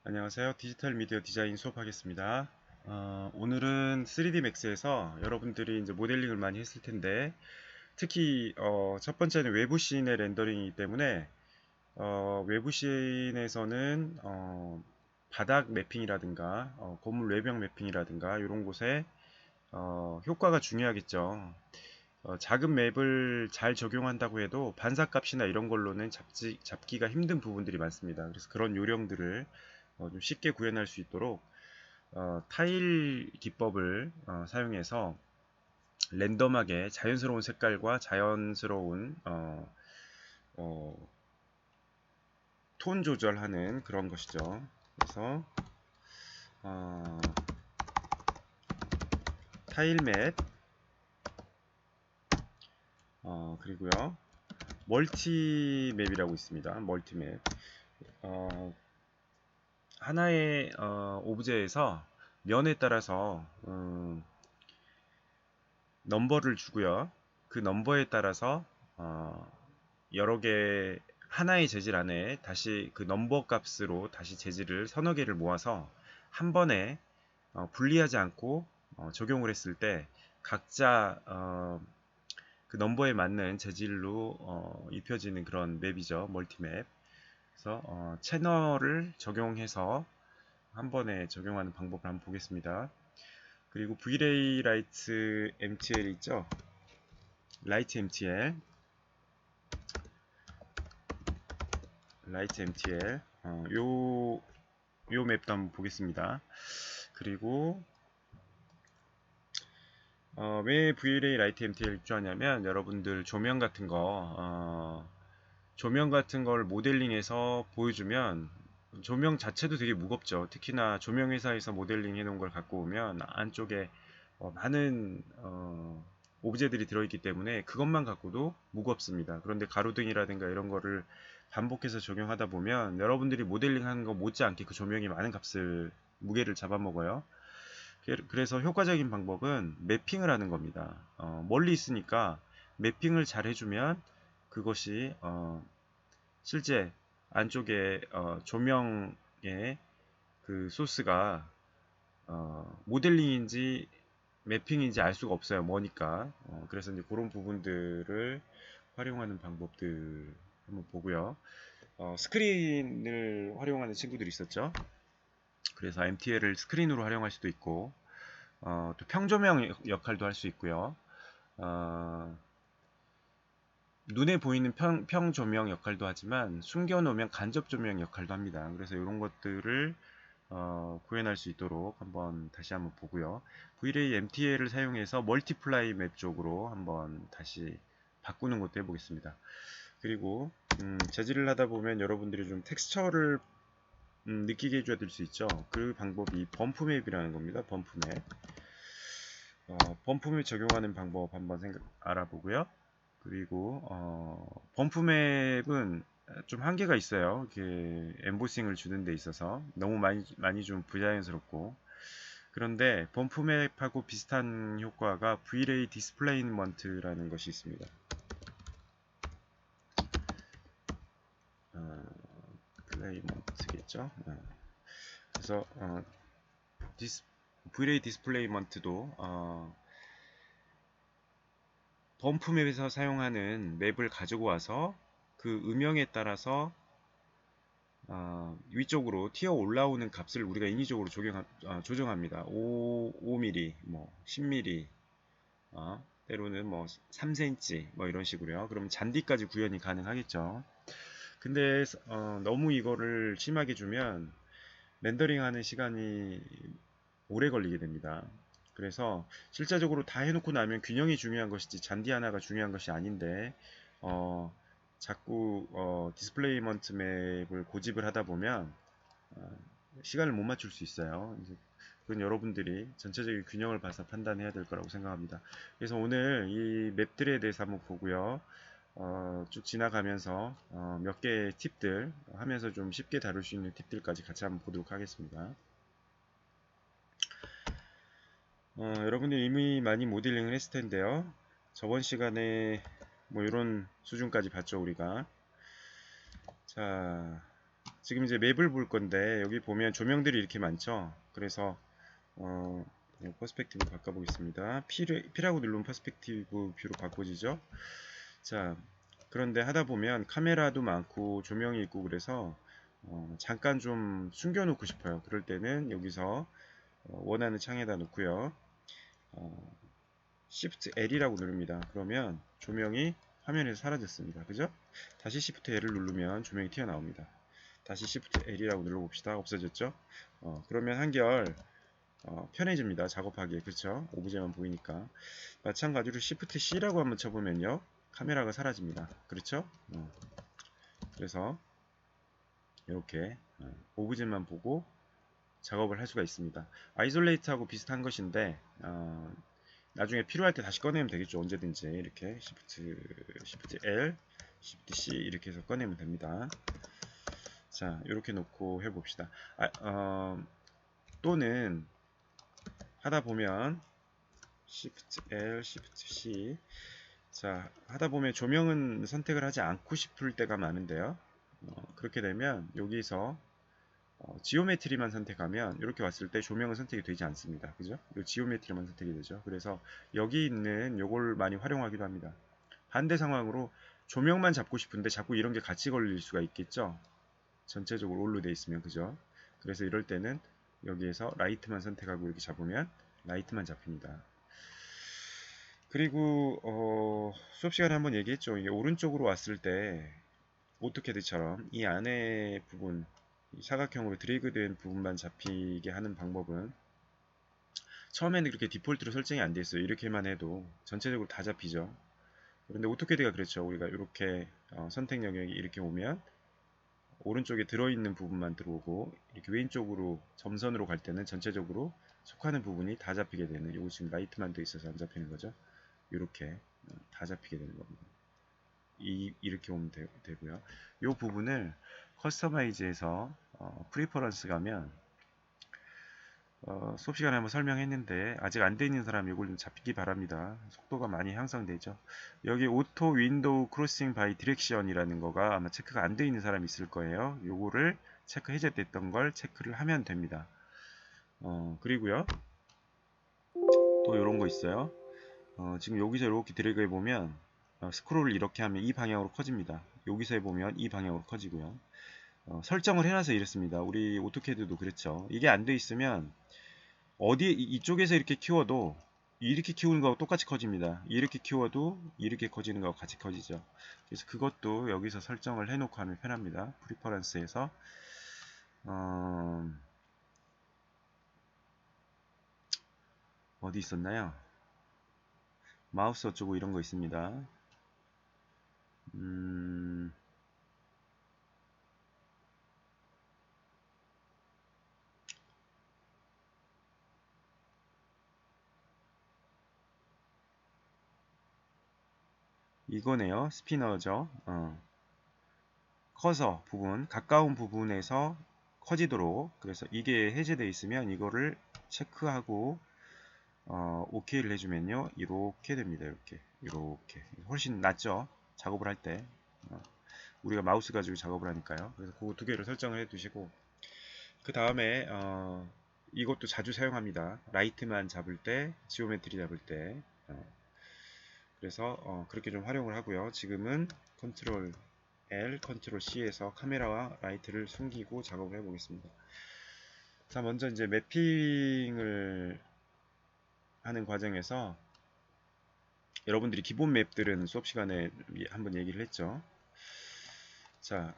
안녕하세요. 디지털 미디어 디자인 수업하겠습니다. 오늘은 3D 맥스에서 여러분들이 이제 모델링을 많이 했을 텐데, 특히 첫 번째는 외부 씬의 렌더링이기 때문에 외부 씬에서는 바닥 매핑이라든가 건물 외벽 매핑이라든가 이런 곳에 효과가 중요하겠죠. 작은 맵을 잘 적용한다고 해도 반사값이나 이런 걸로는 잡기가 힘든 부분들이 많습니다. 그래서 그런 요령들을 좀 쉽게 구현할 수 있도록 타일 기법을 사용해서 랜덤하게 자연스러운 색깔과 자연스러운 어, 톤 조절하는 그런 것이죠. 그래서 어, 타일 맵 그리고요 멀티 맵이라고 있습니다. 멀티 맵 하나의 오브제에서 면에 따라서 넘버를 주고요. 그 넘버에 따라서 여러 개 하나의 재질 안에 다시 그 넘버 값으로 다시 재질을 서너 개를 모아서 한 번에 분리하지 않고 적용을 했을 때 각자 그 넘버에 맞는 재질로 입혀지는 그런 맵이죠. 멀티맵. 그래서 채널을 적용해서 한 번에 적용하는 방법을 한번 보겠습니다. 그리고 V-Ray 라이트 MTL 있죠? 라이트 MTL, 라이트 MTL, 요 맵도 한번 보겠습니다. 그리고 왜 V-Ray 라이트 MTL 필요하냐면 여러분들 조명 같은 걸 모델링해서 보여주면 조명 자체도 되게 무겁죠. 특히나 조명 회사에서 모델링 해놓은 걸 갖고 오면 안쪽에 많은 오브제들이 들어있기 때문에 그것만 갖고도 무겁습니다. 그런데 가로등이라든가 이런 거를 반복해서 적용하다 보면 여러분들이 모델링하는 거 못지않게 그 조명이 많은 값을 무게를 잡아먹어요. 그래서 효과적인 방법은 매핑을 하는 겁니다. 멀리 있으니까 매핑을 잘 해주면 그것이 실제 안쪽에 조명의 그 소스가 모델링인지 매핑인지 알 수가 없어요. 뭐니까. 그래서 이제 그런 부분들을 활용하는 방법들 한번 보고요. 스크린을 활용하는 친구들이 있었죠. 그래서 MTL을 스크린으로 활용할 수도 있고, 또 평조명 역할도 할 수 있고요. 눈에 보이는 평조명 역할도 하지만 숨겨놓으면 간접조명 역할도 합니다. 그래서 이런 것들을 구현할 수 있도록 다시 한번 보고요. V-Ray MTL을 사용해서 멀티플라이 맵 쪽으로 한번 다시 바꾸는 것도 해보겠습니다. 그리고 재질을 하다 보면 여러분들이 좀 텍스처를 느끼게 해줘야 될 수 있죠. 그 방법이 범프 맵이라는 겁니다. 범프 맵. 범프 맵 적용하는 방법 한번 알아보고요. 그리고 범프 맵은 좀 한계가 있어요. 이렇게 엠보싱을 주는 데 있어서 너무 많이 좀 부자연스럽고, 그런데 범프 맵하고 비슷한 효과가 V-Ray 디스플레이먼트라는 것이 있습니다. 플레이먼트겠죠. 그래서 V-Ray 디스플레이먼트도 범프 맵에서 사용하는 맵을 가지고 와서 그 음영에 따라서 위쪽으로 튀어 올라오는 값을 우리가 인위적으로 조정합니다. 5mm, 뭐 10mm, 때로는 뭐 3cm, 뭐 이런 식으로요. 그럼 잔디까지 구현이 가능하겠죠. 근데 너무 이거를 심하게 주면 렌더링하는 시간이 오래 걸리게 됩니다. 그래서 실제적으로 다 해놓고 나면 균형이 중요한 것이지 잔디 하나가 중요한 것이 아닌데 자꾸 디스플레이먼트 맵을 고집을 하다 보면 시간을 못 맞출 수 있어요. 그건 여러분들이 전체적인 균형을 봐서 판단해야 될 거라고 생각합니다. 그래서 오늘 이 맵들에 대해서 한번 보고요. 쭉 지나가면서 몇 개의 팁들 하면서 좀 쉽게 다룰 수 있는 팁들까지 같이 한번 보도록 하겠습니다. 여러분들이 이미 많이 모델링을 했을 텐데요. 저번 시간에 뭐 이런 수준까지 봤죠, 우리가. 자, 지금 이제 맵을 볼 건데 여기 보면 조명들이 이렇게 많죠. 그래서 퍼스펙티브 바꿔보겠습니다. P라고 누르면 퍼스펙티브 뷰로 바꿔지죠. 자, 그런데 하다 보면 카메라도 많고 조명이 있고 그래서 잠깐 좀 숨겨놓고 싶어요. 그럴 때는 여기서 원하는 창에다 놓고요. Shift L이라고 누릅니다. 그러면 조명이 화면에서 사라졌습니다. 그죠? 다시 Shift L을 누르면 조명이 튀어나옵니다. 다시 Shift L이라고 눌러봅시다. 없어졌죠? 그러면 한결 편해집니다. 작업하기에. 그렇죠? 오브제만 보이니까. 마찬가지로 Shift C라고 한번 쳐보면요. 카메라가 사라집니다. 그렇죠? 그래서 이렇게 오브제만 보고 작업을 할 수가 있습니다. 아이솔레이트하고 비슷한 것인데 나중에 필요할 때 다시 꺼내면 되겠죠. 언제든지 이렇게 Shift L, Shift C 이렇게 해서 꺼내면 됩니다. 자, 이렇게 놓고 해봅시다. 또는 하다 보면 Shift L, Shift C. 자, 하다 보면 조명은 선택을 하지 않고 싶을 때가 많은데요. 그렇게 되면 여기서 지오메트리만 선택하면 이렇게 왔을 때 조명은 선택이 되지 않습니다. 그죠? 이 지오메트리만 선택이 되죠. 그래서 여기 있는 요걸 많이 활용하기도 합니다. 반대 상황으로 조명만 잡고 싶은데 자꾸 이런 게 같이 걸릴 수가 있겠죠. 전체적으로 올로 돼 있으면 그죠? 그래서 이럴 때는 여기에서 라이트만 선택하고 이렇게 잡으면 라이트만 잡힙니다. 그리고 수업 시간에 한번 얘기했죠. 이게 오른쪽으로 왔을 때 오토캐드처럼 이 안에 부분 사각형으로 드래그된 부분만 잡히게 하는 방법은 처음에는 그렇게 디폴트로 설정이 안 돼 있어요. 이렇게만 해도 전체적으로 다 잡히죠. 그런데 오토캐드가 그렇죠. 우리가 이렇게 선택 영역이 이렇게 오면 오른쪽에 들어있는 부분만 들어오고 이렇게 왼쪽으로 점선으로 갈 때는 전체적으로 속하는 부분이 다 잡히게 되는, 요거 지금 라이트만 돼 있어서 안 잡히는 거죠. 이렇게 다 잡히게 되는 겁니다. 이렇게 오면 되고요. 이 부분을 커스터마이즈에서 프리퍼런스 가면 수업 시간에 한번 설명했는데 아직 안 돼 있는 사람 이걸 좀 잡히기 바랍니다. 속도가 많이 향상되죠. 여기 오토 윈도우 크로싱 바이 디렉션이라는 거가 아마 체크가 안 돼 있는 사람이 있을 거예요. 요거를 체크 해제됐던 걸 체크를 하면 됩니다. 그리고요 또 이런 거 있어요. 지금 여기서 이렇게 드래그 해보면 스크롤을 이렇게 하면 이 방향으로 커집니다. 여기서 해보면 이 방향으로 커지고요. 설정을 해놔서 이렇습니다. 우리 오토캐드도 그렇죠. 이게 안 돼 있으면 어디 이쪽에서 이렇게 키워도 이렇게 키우는 거하고 똑같이 커집니다. 이렇게 키워도 이렇게 커지는 거하고 같이 커지죠. 그래서 그것도 여기서 설정을 해놓고 하면 편합니다. 프리퍼런스에서 어디 있었나요? 마우스 어쩌고 이런 거 있습니다. 이거네요. 스피너죠. 커서 부분, 가까운 부분에서 커지도록, 그래서 이게 해제되어 있으면 이거를 체크하고 OK를 해주면요 이렇게 됩니다. 이렇게 훨씬 낫죠. 작업을 할 때 우리가 마우스 가지고 작업을 하니까요. 그래서 그 두 개를 설정을 해 두시고, 그 다음에 이것도 자주 사용합니다. 라이트만 잡을 때, 지오메트리 잡을 때. 그래서 그렇게 좀 활용을 하고요. 지금은 컨트롤 L, 컨트롤 C에서 카메라와 라이트를 숨기고 작업을 해보겠습니다. 자, 먼저 이제 매핑을 하는 과정에서 여러분들이 기본 맵들은 수업 시간에 한번 얘기를 했죠. 자,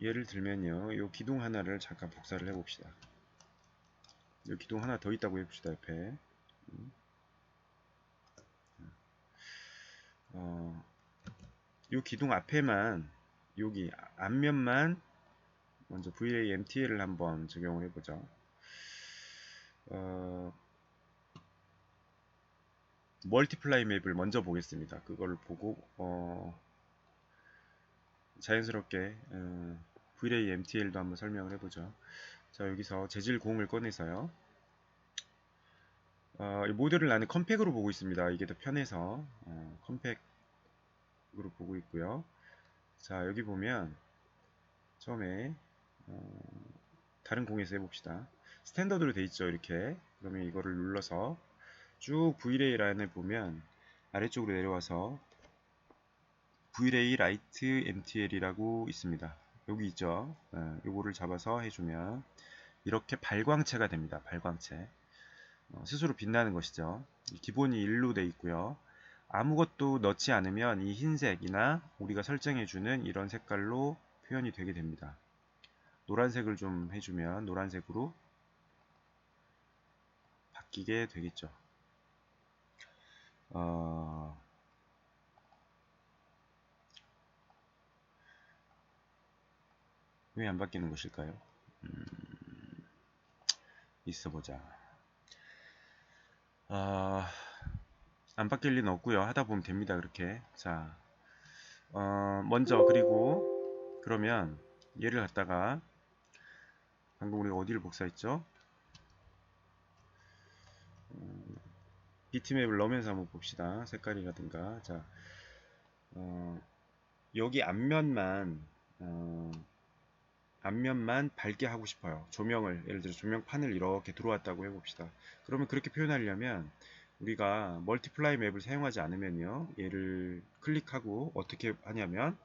예를 들면요, 이 기둥 하나를 잠깐 복사를 해봅시다. 이 기둥 하나 더 있다고 해봅시다. 옆에 이 기둥 앞에만, 여기 앞면만 먼저 VAMTL을 한번 적용을 해보죠. 멀티플라이 맵을 먼저 보겠습니다. 그걸 보고 자연스럽게 VAMTL도 한번 설명을 해보죠. 자, 여기서 재질 공을 꺼내서요. 이 모델을 나는 컴팩으로 보고 있습니다. 이게 더 편해서 컴팩으로 보고 있고요. 자, 여기 보면 처음에 다른 공에서 해봅시다. 스탠더드로 돼 있죠, 이렇게. 그러면 이거를 눌러서 쭉 Vray 라인을 보면 아래쪽으로 내려와서 Vray Lite MTL이라고 있습니다. 여기 있죠. 요거를 잡아서 해주면 이렇게 발광체가 됩니다. 발광체. 스스로 빛나는 것이죠. 기본이 1로 돼 있고요. 아무것도 넣지 않으면 이 흰색이나 우리가 설정해주는 이런 색깔로 표현이 되게 됩니다. 노란색을 좀 해주면 노란색으로 바뀌게 되겠죠. 왜 안 바뀌는 것일까요? 있어보자. 안 바뀔 리는 없고요. 하다 보면 됩니다. 그렇게. 자, 먼저 그리고 그러면 얘를 갖다가 방금 우리가 어디를 복사했죠? 비트맵을 넣으면서 한번 봅시다. 색깔이라든가. 자, 여기 앞면만 밝게 하고 싶어요. 조명을, 예를 들어 조명판을 이렇게 들어왔다고 해봅시다. 그러면 그렇게 표현하려면 우리가 멀티플라이 맵을 사용하지 않으면요. 얘를 클릭하고 어떻게 하냐면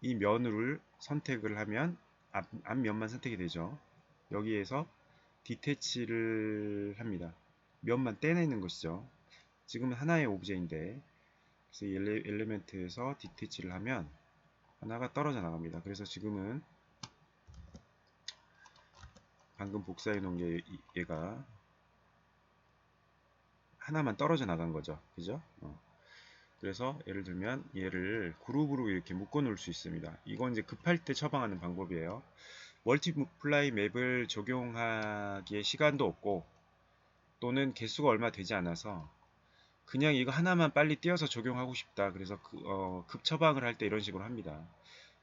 이 면을 선택을 하면 앞면만 선택이 되죠. 여기에서 디태치를 합니다. 면만 떼내는 것이죠. 지금은 하나의 오브제인데 그래서 이 엘리멘트에서 디태치를 하면 하나가 떨어져 나갑니다. 그래서 지금은 방금 복사해 놓은 게 얘가 하나만 떨어져 나간 거죠. 그죠? 그래서 예를 들면 얘를 그룹으로 이렇게 묶어 놓을 수 있습니다. 이건 이제 급할 때 처방하는 방법이에요. 멀티플라이 맵을 적용하기에 시간도 없고 또는 개수가 얼마 되지 않아서 그냥 이거 하나만 빨리 띄어서 적용하고 싶다. 그래서 급 처방을 할 때 이런 식으로 합니다.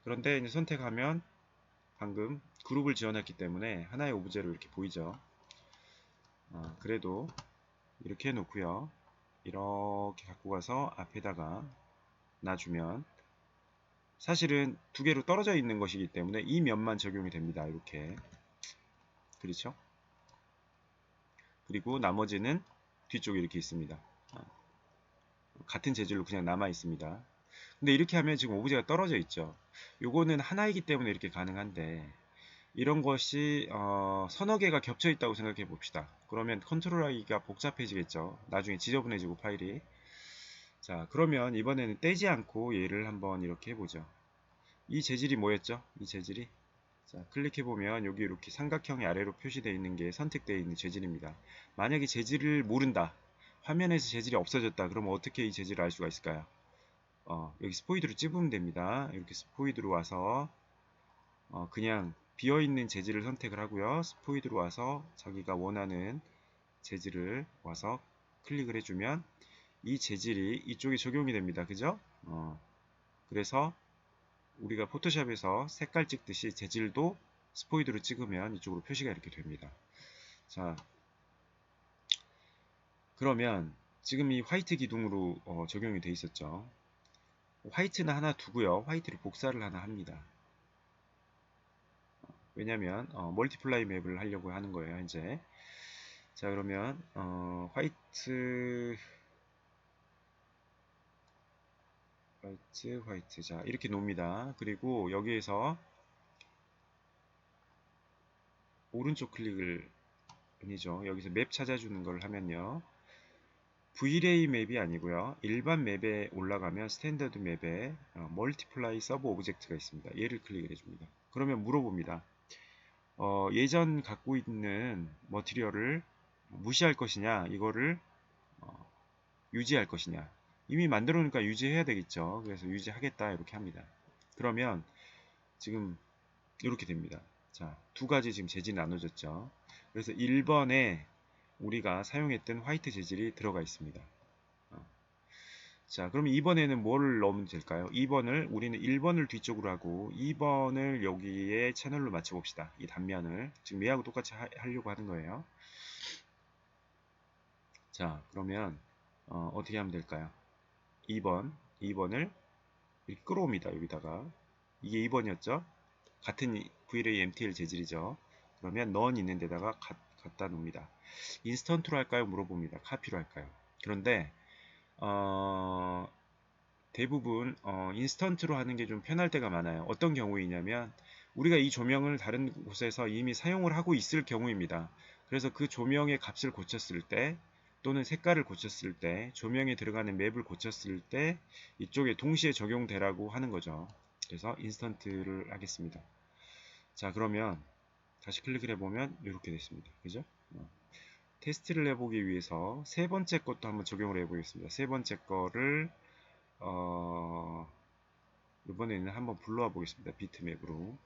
그런데 이제 선택하면 방금 그룹을 지원했기 때문에 하나의 오브제로 이렇게 보이죠. 그래도 이렇게 해놓고요. 이렇게 갖고 가서 앞에다가 놔주면 사실은 두 개로 떨어져 있는 것이기 때문에 이 면만 적용이 됩니다. 이렇게. 그렇죠? 그리고 나머지는 뒤쪽에 이렇게 있습니다. 같은 재질로 그냥 남아 있습니다. 근데 이렇게 하면 지금 오브제가 떨어져 있죠. 요거는 하나이기 때문에 이렇게 가능한데 이런 것이 서너 개가 겹쳐 있다고 생각해 봅시다. 그러면 컨트롤하기가 복잡해지겠죠. 나중에 지저분해지고 파일이. 자, 그러면 이번에는 떼지 않고 얘를 한번 이렇게 해보죠. 이 재질이 뭐였죠? 이 재질이. 자, 클릭해보면 여기 이렇게 삼각형이 아래로 표시되어 있는 게 선택되어 있는 재질입니다. 만약에 재질을 모른다. 화면에서 재질이 없어졌다. 그러면 어떻게 이 재질을 알 수가 있을까요? 여기 스포이드로 찝으면 됩니다. 이렇게 스포이드로 와서 그냥 비어있는 재질을 선택을 하고요. 스포이드로 와서 자기가 원하는 재질을 와서 클릭을 해주면 이 재질이 이쪽에 적용이 됩니다. 그죠? 그래서 우리가 포토샵에서 색깔 찍듯이 재질도 스포이드로 찍으면 이쪽으로 표시가 이렇게 됩니다. 자, 그러면 지금 이 화이트 기둥으로 적용이 돼 있었죠. 화이트는 하나 두고요. 화이트를 복사를 하나 합니다. 왜냐면 멀티플라이 맵을 하려고 하는 거예요. 이제 자, 그러면 화이트 자, 이렇게 놓습니다. 그리고 여기에서 오른쪽 클릭을 아니죠. 여기서 맵 찾아주는 걸 하면요. Vray 맵이 아니고요. 일반 맵에 올라가면 스탠더드 맵에 멀티플라이 서브 오브젝트가 있습니다. 얘를 클릭을 해줍니다. 그러면 물어봅니다. 예전 갖고 있는 머티리얼을 무시할 것이냐, 이거를 유지할 것이냐. 이미 만들어 놓으니까 유지해야 되겠죠. 그래서 유지하겠다 이렇게 합니다. 그러면 지금 이렇게 됩니다. 자, 두 가지 지금 재질이 나눠졌죠. 그래서 1번에 우리가 사용했던 화이트 재질이 들어가 있습니다. 자, 그럼 2번에는 뭘 넣으면 될까요? 2번을 우리는 1번을 뒤쪽으로 하고 2번을 여기에 채널로 맞춰 봅시다. 이 단면을 지금 얘하고 똑같이 하려고 하는 거예요. 자, 그러면 어떻게 하면 될까요? 2번을 이렇게 끌어옵니다. 여기다가 이게 2번이었죠? 같은 VLA MTL 재질이죠. 그러면 none 있는 데다가 갖다 놓습니다. 인스턴트로 할까요? 물어봅니다. 카피로 할까요? 그런데 대부분 인스턴트로 하는 게 좀 편할 때가 많아요. 어떤 경우이냐면 우리가 이 조명을 다른 곳에서 이미 사용을 하고 있을 경우입니다. 그래서 그 조명의 값을 고쳤을 때 또는 색깔을 고쳤을 때 조명에 들어가는 맵을 고쳤을 때 이쪽에 동시에 적용되라고 하는 거죠. 그래서 인스턴트를 하겠습니다. 자, 그러면 다시 클릭을 해보면 이렇게 됐습니다. 그죠? 테스트를 해보기 위해서 세 번째 것도 한번 적용을 해보겠습니다. 세 번째 거를 이번에는 한번 불러와 보겠습니다. 비트맵으로.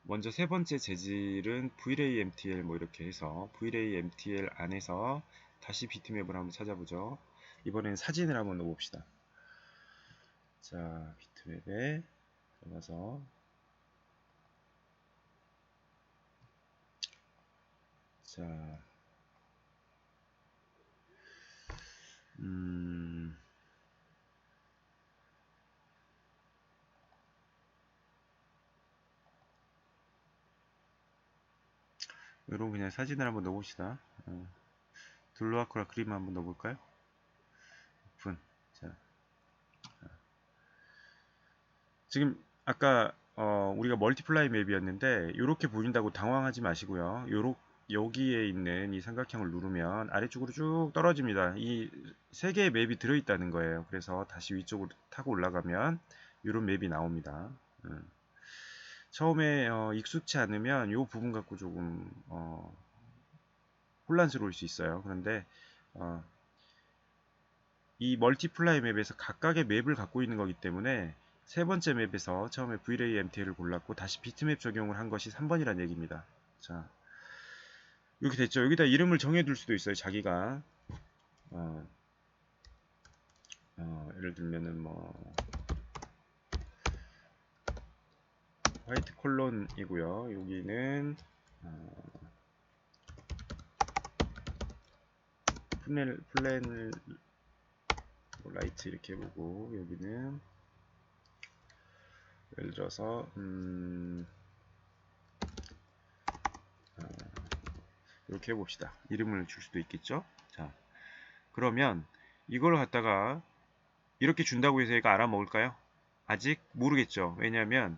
먼저 세 번째 재질은 VLA MTL 뭐 이렇게 해서 VLA MTL 안에서 다시 비트맵을 한번 찾아보죠. 이번에는 사진을 한번 넣어봅시다. 자, 비트맵에 들어가서 자, 여러분 그냥 사진을 한번 넣어봅시다. 둘로아쿠라 그림 한번 넣어볼까요? 오픈. 자, 지금 아까 우리가 멀티플라이 맵이었는데 이렇게 보인다고 당황하지 마시고요. 여기에 있는 이 삼각형을 누르면 아래쪽으로 쭉 떨어집니다. 이 세 개의 맵이 들어있다는 거예요. 그래서 다시 위쪽으로 타고 올라가면 이런 맵이 나옵니다. 처음에 익숙치 않으면 이 부분 갖고 조금 혼란스러울 수 있어요. 그런데 이 멀티플라이 맵에서 각각의 맵을 갖고 있는 거기 때문에 세 번째 맵에서 처음에 VLA MTL을 골랐고 다시 비트맵 적용을 한 것이 3번이라는 얘기입니다. 자, 이렇게 됐죠. 여기다 이름을 정해둘 수도 있어요. 자기가 예를 들면은 뭐 화이트 콜론이고요. 여기는 플랜 라이트 이렇게 해보고 여기는 예를 들어서 이렇게 해봅시다. 이름을 줄 수도 있겠죠. 자, 그러면 이걸 갖다가 이렇게 준다고 해서 얘가 알아먹을까요? 아직 모르겠죠. 왜냐하면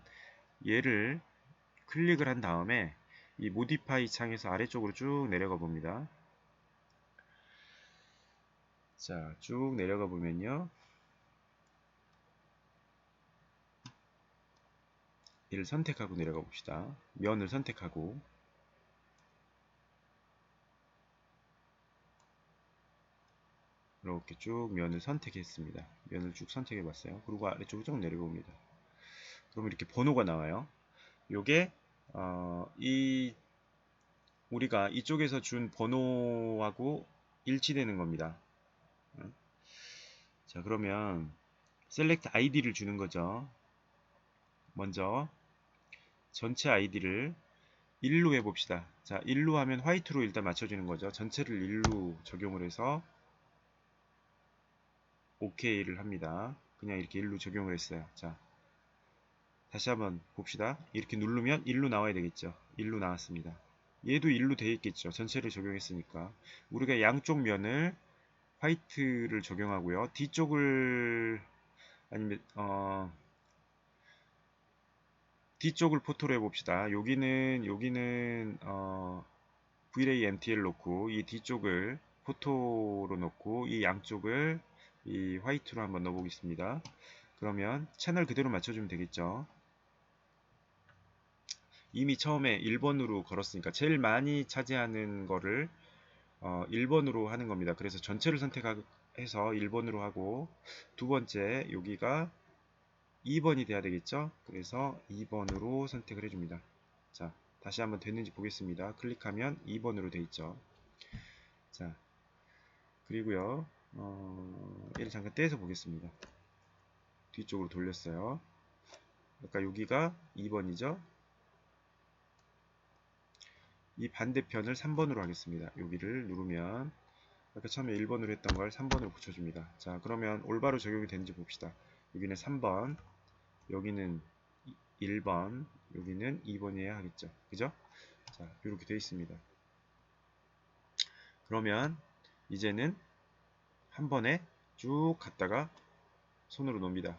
얘를 클릭을 한 다음에 이 모디파이 창에서 아래쪽으로 쭉 내려가 봅니다. 자, 쭉 내려가 보면요. 얘를 선택하고 내려가 봅시다. 면을 선택하고 이렇게 쭉 면을 선택했습니다. 면을 쭉 선택해 봤어요. 그리고 아래쪽으로 쭉 내려옵니다. 그럼 이렇게 번호가 나와요. 요게 우리가 이쪽에서 준 번호하고 일치되는 겁니다. 자, 그러면 select id를 주는 거죠. 먼저 전체 id를 1로 해봅시다. 자, 1로 하면 화이트로 일단 맞춰주는 거죠. 전체를 1로 적용을 해서 OK를 합니다. 그냥 이렇게 1로 적용을 했어요. 자, 다시 한번 봅시다. 이렇게 누르면 1로 나와야 되겠죠. 1로 나왔습니다. 얘도 1로 되어 있겠죠. 전체를 적용했으니까. 우리가 양쪽 면을 화이트를 적용하고요. 뒤쪽을 아니면 뒤쪽을 포토로 해봅시다. 여기는 VLA MTL 놓고 이 뒤쪽을 포토로 놓고 이 양쪽을 이 화이트로 한번 넣어보겠습니다. 그러면 채널 그대로 맞춰주면 되겠죠. 이미 처음에 1번으로 걸었으니까 제일 많이 차지하는 거를 1번으로 하는 겁니다. 그래서 전체를 선택해서 1번으로 하고 두 번째 여기가 2번이 돼야 되겠죠. 그래서 2번으로 선택을 해줍니다. 자, 다시 한번 됐는지 보겠습니다. 클릭하면 2번으로 돼 있죠. 자, 그리고요 얘를 잠깐 떼서 보겠습니다. 뒤쪽으로 돌렸어요. 그러니까 여기가 2번이죠. 이 반대편을 3번으로 하겠습니다. 여기를 누르면 아까 처음에 1번으로 했던 걸 3번으로 붙여줍니다. 자, 그러면 올바로 적용이 되는지 봅시다. 여기는 3번, 여기는 1번, 여기는 2번이어야 하겠죠. 그죠? 자, 이렇게 되어 있습니다. 그러면 이제는 한 번에 쭉 갔다가 손으로 놓습니다.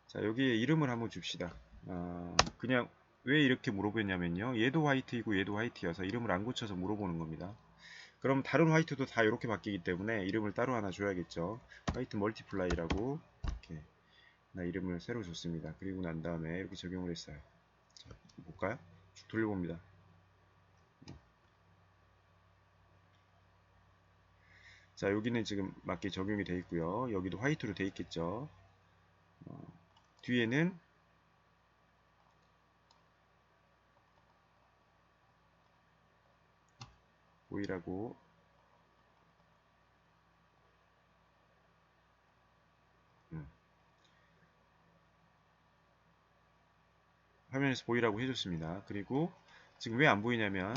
자, 여기에 이름을 한번 줍시다. 그냥 왜 이렇게 물어보냐면요. 얘도 화이트이고 얘도 화이트여서 이름을 안 고쳐서 물어보는 겁니다. 그럼 다른 화이트도 다 이렇게 바뀌기 때문에 이름을 따로 하나 줘야겠죠. 화이트 멀티플라이라고 이렇게 나 이름을 새로 줬습니다. 그리고 난 다음에 이렇게 적용을 했어요. 자, 볼까요? 쭉 돌려봅니다. 자, 여기는 지금 맞게 적용이 되어 있고요. 여기도 화이트로 되어 있겠죠. 뒤에는 보이라고 화면에서 보이라고 해줬습니다. 그리고 지금 왜 안 보이냐면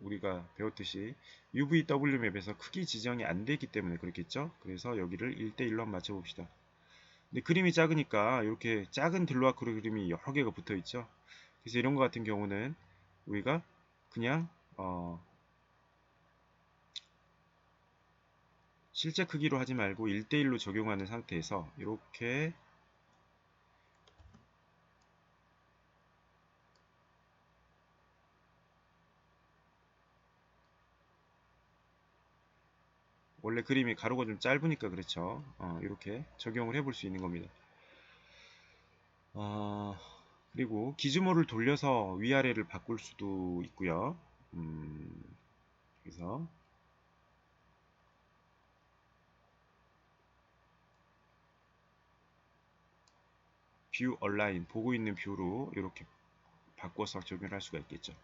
우리가 배웠듯이 UVW 맵에서 크기 지정이 안 되기 때문에 그렇겠죠. 그래서 여기를 1대1로 한번 맞춰봅시다. 근데 그림이 작으니까 이렇게 작은 딜로아크로 그림이 여러 개가 붙어 있죠. 그래서 이런 것 같은 경우는 우리가 그냥 실제 크기로 하지 말고 1대1로 적용하는 상태에서 이렇게 원래 그림이 가로가 좀 짧으니까 그렇죠. 이렇게 적용을 해볼 수 있는 겁니다. 그리고 기즈모를 돌려서 위아래를 바꿀 수도 있고요. 그래서 뷰 얼라인 보고 있는 뷰로 이렇게 바꿔서 적용을 할 수가 있겠죠.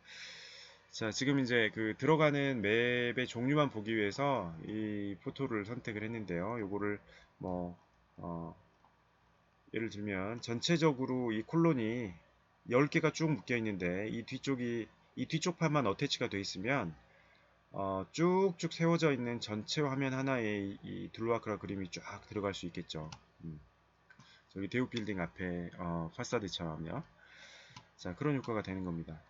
자, 지금 이제 그 들어가는 맵의 종류만 보기 위해서 이 포토를 선택을 했는데요. 요거를 뭐 예를 들면 전체적으로 이 콜론이 10개가 쭉 묶여 있는데 이 뒤쪽 판만 어태치가 되어 있으면 쭉쭉 세워져 있는 전체 화면 하나에 이 드루아크라 그림이 쫙 들어갈 수 있겠죠. 저기 대우 빌딩 앞에 파사드처럼요. 자, 그런 효과가 되는 겁니다.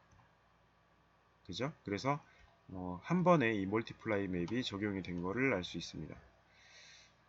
그죠? 그래서 한 번에 이 멀티플라이 맵이 적용이 된 거를 알 수 있습니다.